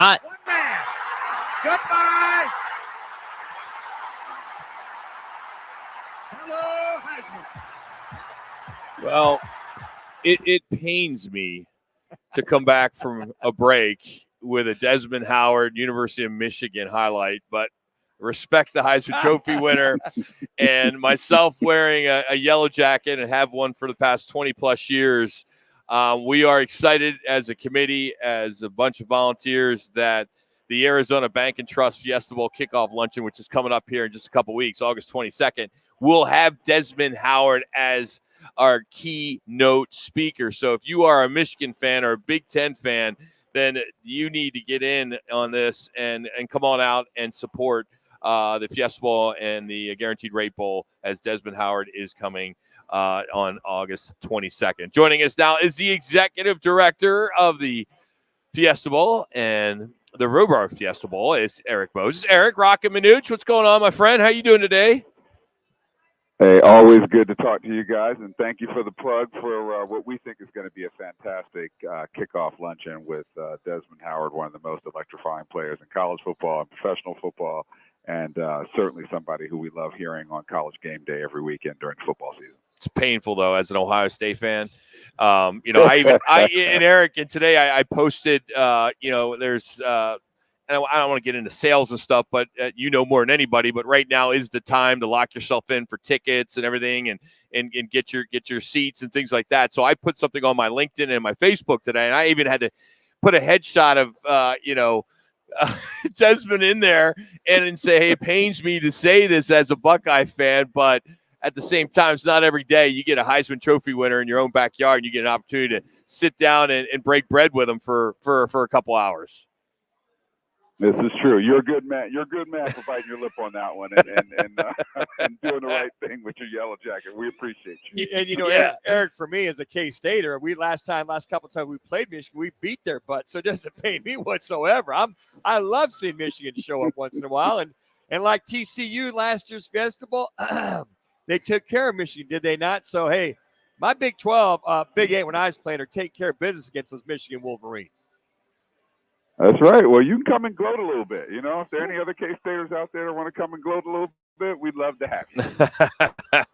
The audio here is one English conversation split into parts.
Hot. One man. Goodbye. Hello, Heisman. Well, it pains me to come back from a break with a Desmond Howard, University of Michigan highlight, but respect the Heisman Trophy winner and myself wearing a yellow jacket and have one for the past 20-plus years. We are excited as a committee, as a bunch of volunteers, that the Arizona Bank and Trust Fiesta Bowl kickoff luncheon, which is coming up here in just a couple weeks, August 22nd, will have Desmond Howard as our keynote speaker. So if you are a Michigan fan or a Big Ten fan, then you need to get in on this and come on out and support the Fiesta Bowl and the Guaranteed Rate Bowl as Desmond Howard is coming on August 22nd. Joining us now is the executive director of the Fiesta Bowl and the Rhubarb Fiesta Bowl is Erik Moses. Erik, Rocket Minuch, what's going on, my friend? How you doing today? Hey, always good to talk to you guys, and thank you for the plug for what we think is going to be a fantastic kickoff luncheon with Desmond Howard, one of the most electrifying players in college football and professional football, and certainly somebody who we love hearing on College Game Day every weekend during football season. It's painful, though, as an Ohio State fan. And Erik, and today I posted, there's I don't want to get into sales and stuff, but you know more than anybody. But right now is the time to lock yourself in for tickets and everything, and get your seats and things like that. So I put something on my LinkedIn and my Facebook today, and I even had to put a headshot of Desmond in there and say, hey, it pains me to say this as a Buckeye fan, but at the same time, it's not every day you get a Heisman Trophy winner in your own backyard and you get an opportunity to sit down and break bread with them for a couple hours. This is true. You're a good man. You're a good man for biting your lip on that one and doing the right thing with your yellow jacket. We appreciate you. And Erik, for me as a K-Stater, last couple of times we played Michigan, we beat their butt, so it doesn't pain me whatsoever. I love seeing Michigan show up once in a while, and like TCU last year's Fiesta Bowl, they took care of Michigan, did they not? So hey, my Big 12, Big 8 when I was playing, are take care of business against those Michigan Wolverines. That's right. Well, you can come and gloat a little bit. You know, if there are any other K-Staters out there that want to come and gloat a little bit, we'd love to have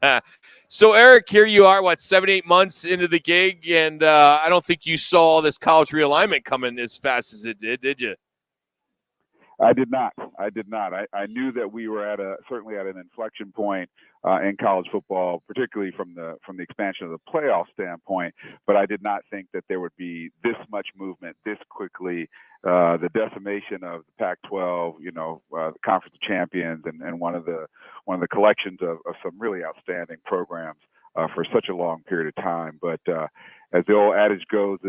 you. So, Erik, here you are, 7-8 months into the gig, and I don't think you saw this college realignment coming as fast as it did you? I did not. I knew that we were certainly at an inflection point in college football, particularly from the expansion of the playoff standpoint. But I did not think that there would be this much movement this quickly. The decimation of the Pac-12, the Conference of Champions, and one of the collections of some really outstanding programs for such a long period of time. But as the old adage goes,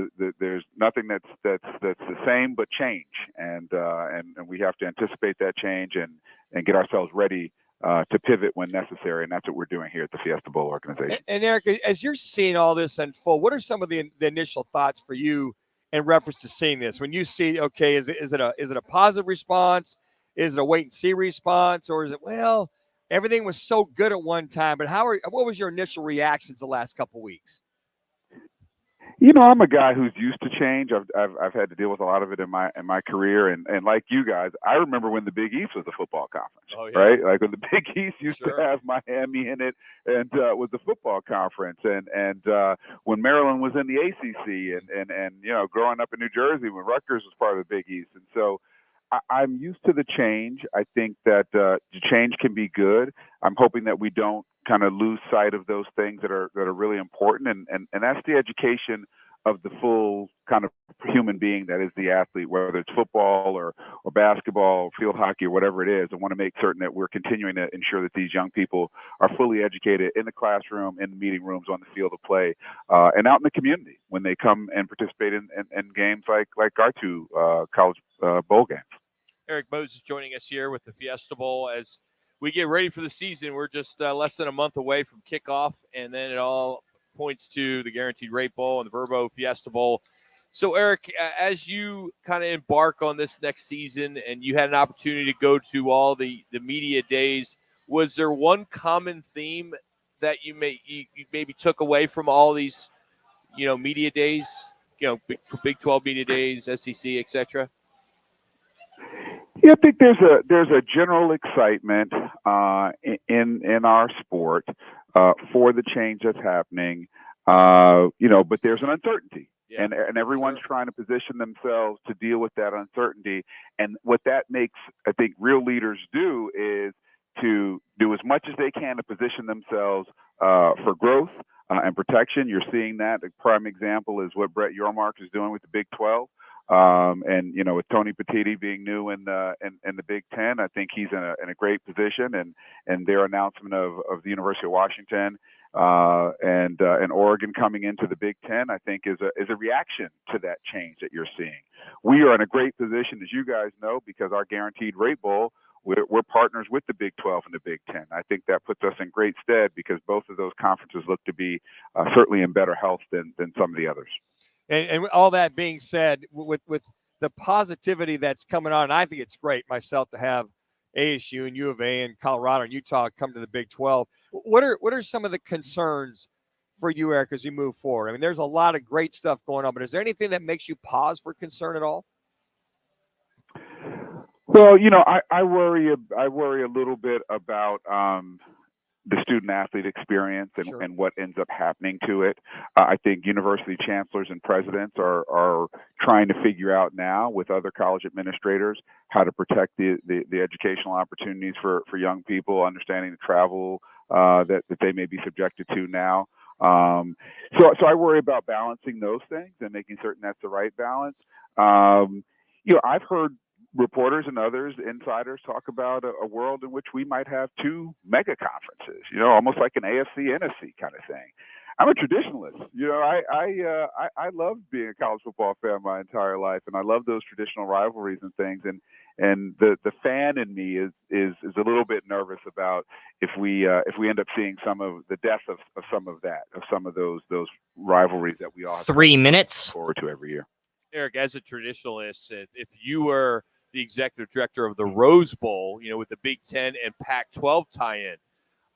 there's nothing that's the same but change, and we have to anticipate that change and get ourselves ready to pivot when necessary, and that's what we're doing here at the Fiesta Bowl organization. And Erik, as you're seeing all this unfold, what are some of the initial thoughts for you in reference to seeing this? When you see, okay, is it a positive response? Is it a wait and see response, or is it, well, everything was so good at one time, but what was your initial reactions the last couple of weeks? I'm a guy who's used to change. I've had to deal with a lot of it in my career, and like you guys, I remember when the Big East was a football conference, right? Like when the Big East used to have Miami in it, and was the football conference, and when Maryland was in the ACC, and growing up in New Jersey when Rutgers was part of the Big East, and so I'm used to the change. I think that the change can be good. I'm hoping that we don't kind of lose sight of those things that are really important, and that's the education of the full kind of human being that is the athlete, whether it's football or basketball, or field hockey, or whatever it is. I want to make certain that we're continuing to ensure that these young people are fully educated in the classroom, in the meeting rooms, on the field of play, and out in the community when they come and participate in games like our two college bowl games. Erik Moses joining us here with the Fiesta Bowl as we get ready for the season. We're just less than a month away from kickoff, and then it all points to the Guaranteed Rate Bowl and the Verbo Fiesta Bowl. So, Erik, as you kind of embark on this next season and you had an opportunity to go to all the media days, was there one common theme that you maybe took away from all these, media days, Big 12 media days, SEC, et cetera? Yeah, I think there's a general excitement in our sport for the change that's happening. But there's an uncertainty, and everyone's trying to position themselves to deal with that uncertainty. And what that makes, I think, real leaders do is to do as much as they can to position themselves for growth and protection. You're seeing that. A prime example is what Brett Yormark is doing with the Big 12. And with Tony Petitti being new in the Big Ten, I think he's in a great position. And their announcement of the University of Washington and Oregon coming into the Big Ten, I think is a reaction to that change that you're seeing. We are in a great position, as you guys know, because our Guaranteed Rate Bowl, we're partners with the Big 12 and the Big 10. I think that puts us in great stead because both of those conferences look to be certainly in better health than some of the others. And all that being said, with the positivity that's coming on, and I think it's great myself to have ASU and U of A and Colorado and Utah come to the Big 12. What are some of the concerns for you, Eric, as you move forward? I mean, there's a lot of great stuff going on, but is there anything that makes you pause for concern at all? Well, I worry a little bit about the student-athlete experience and what ends up happening to it. I think university chancellors and presidents are trying to figure out now with other college administrators how to protect the educational opportunities for young people, understanding the travel that they may be subjected to now. So I worry about balancing those things and making certain that's the right balance. I've heard reporters and others, insiders, talk about a world in which we might have two mega conferences, almost like an AFC, NFC kind of thing. I'm a traditionalist. I love being a college football fan my entire life, and I love those traditional rivalries and things. And the fan in me is a little bit nervous about if we end up seeing some of the death of some of those rivalries that we all have 3 minutes forward to every year. Eric, as a traditionalist, if you were the executive director of the Rose Bowl, with the Big Ten and Pac-12 tie-in,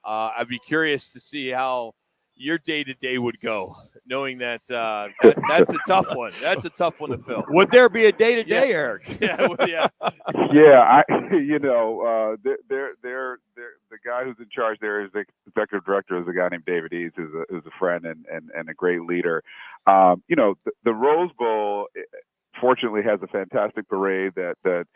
I'd be curious to see how your day-to-day would go, knowing that that's a tough one. That's a tough one to fill. Would there be a day-to-day, Eric? Yeah. Yeah, the guy who's in charge there is the executive director is a guy named David Eads, who's a friend and a great leader. The Rose Bowl, fortunately, has a fantastic parade that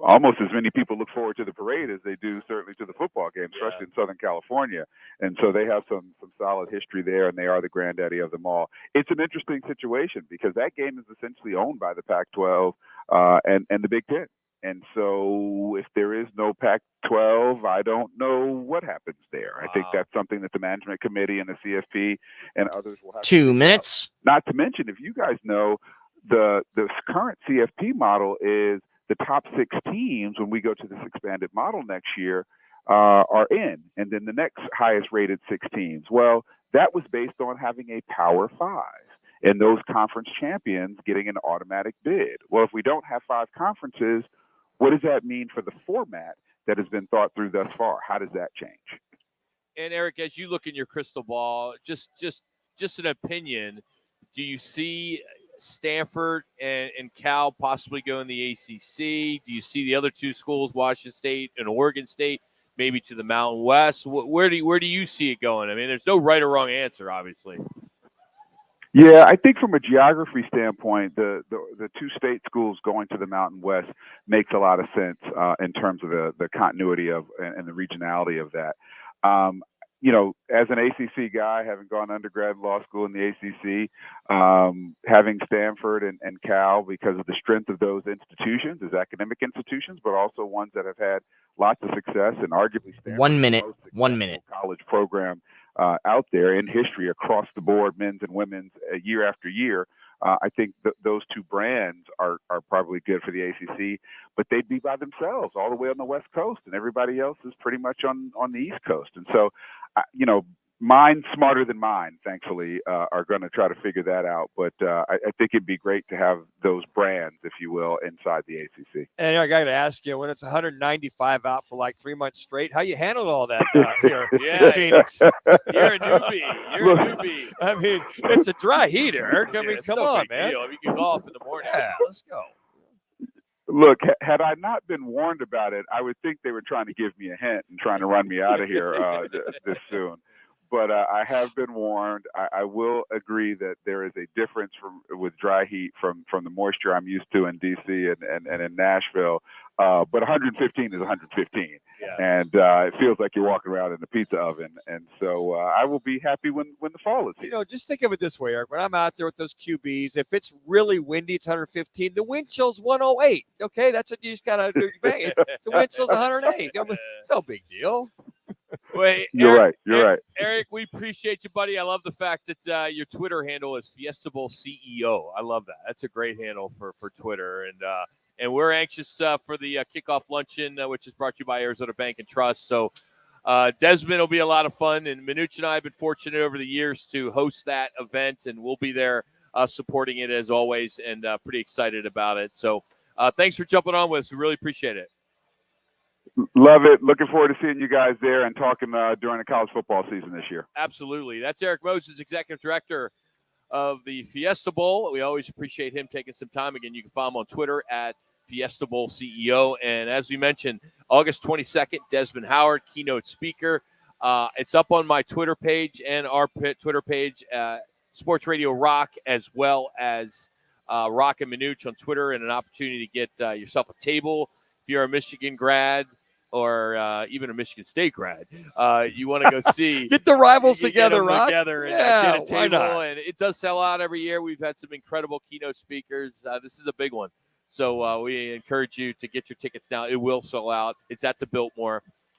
almost as many people look forward to the parade as they do certainly to the football game, especially in Southern California. And so they have some solid history there, and they are the granddaddy of them all. It's an interesting situation because that game is essentially owned by the Pac-12 and the Big Ten. And so if there is no Pac-12, I don't know what happens there. Wow. I think that's something that the management committee and the CFP and others will have 2 minutes. Not to mention, if you guys know, the current CFP model is the top 6 teams, when we go to this expanded model next year, are in, and then the next highest rated 6 teams. Well, that was based on having a Power 5 and those conference champions getting an automatic bid. Well, if we don't have 5 conferences, what does that mean for the format that has been thought through thus far? How does that change? And Eric, as you look in your crystal ball, just an opinion, do you see Stanford and Cal possibly go in the ACC? Do you see the other 2 schools, Washington State and Oregon State, maybe to the Mountain West? Where do you see it going? I mean, there's no right or wrong answer, obviously. Yeah, I think from a geography standpoint, the 2 state schools going to the Mountain West makes a lot of sense in terms of the continuity of and the regionality of that. As an ACC guy, having gone undergrad law school in the ACC, having Stanford and Cal because of the strength of those institutions as academic institutions, but also ones that have had lots of success and arguably Stanford 1 minute, the most 1 minute college program out there in history across the board, men's and women's, year after year. I think those 2 brands are probably good for the ACC, but they'd be by themselves all the way on the West Coast, and everybody else is pretty much on the East Coast. And so, minds smarter than mine, thankfully, are going to try to figure that out. But I think it'd be great to have those brands, if you will, inside the ACC. And I got to ask you, when it's 195 out for like 3 months straight, how you handled all that here in Phoenix? You're a newbie. I mean, it's a dry heat, Eric. I mean, come on, man. Deal. You can go off in the morning. Yeah, let's go. Look, had I not been warned about it, I would think they were trying to give me a hint and trying to run me out of here this soon. But I have been warned. I will agree that there is a difference with dry heat from the moisture I'm used to in DC and in Nashville. But 115 is 115, and it feels like you're walking around in a pizza oven. And so I will be happy when the fall is here. Just think of it this way, Eric. When I'm out there with those QBs, if it's really windy, it's 115. The wind chill's 108. Okay, that's what you just gotta do. Bang. The wind chill's 108. It's no big deal. Wait, You're right. Eric, we appreciate you, buddy. I love the fact that your Twitter handle is Fiestable CEO. I love that. That's a great handle for Twitter. And we're anxious for the kickoff luncheon, which is brought to you by Arizona Bank and Trust. So Desmond will be a lot of fun. And Minucci and I have been fortunate over the years to host that event, and we'll be there supporting it as always, and pretty excited about it. So thanks for jumping on with us. We really appreciate it. Love it. Looking forward to seeing you guys there and talking during the college football season this year. Absolutely. That's Eric Moses, Executive Director of the Fiesta Bowl. We always appreciate him taking some time. Again, you can follow him on Twitter at Fiesta Bowl CEO. And as we mentioned, August 22nd, Desmond Howard, keynote speaker. It's up on my Twitter page and our Twitter page, Sports Radio Rock, as well as Rock and Minucci on Twitter, and an opportunity to get yourself a table. If you're a Michigan grad, or even a Michigan State grad, you want to go see. Get the rivals together, Rock. Together and get a table. And it does sell out every year. We've had some incredible keynote speakers. This is a big one. So we encourage you to get your tickets now. It will sell out. It's at the Biltmore.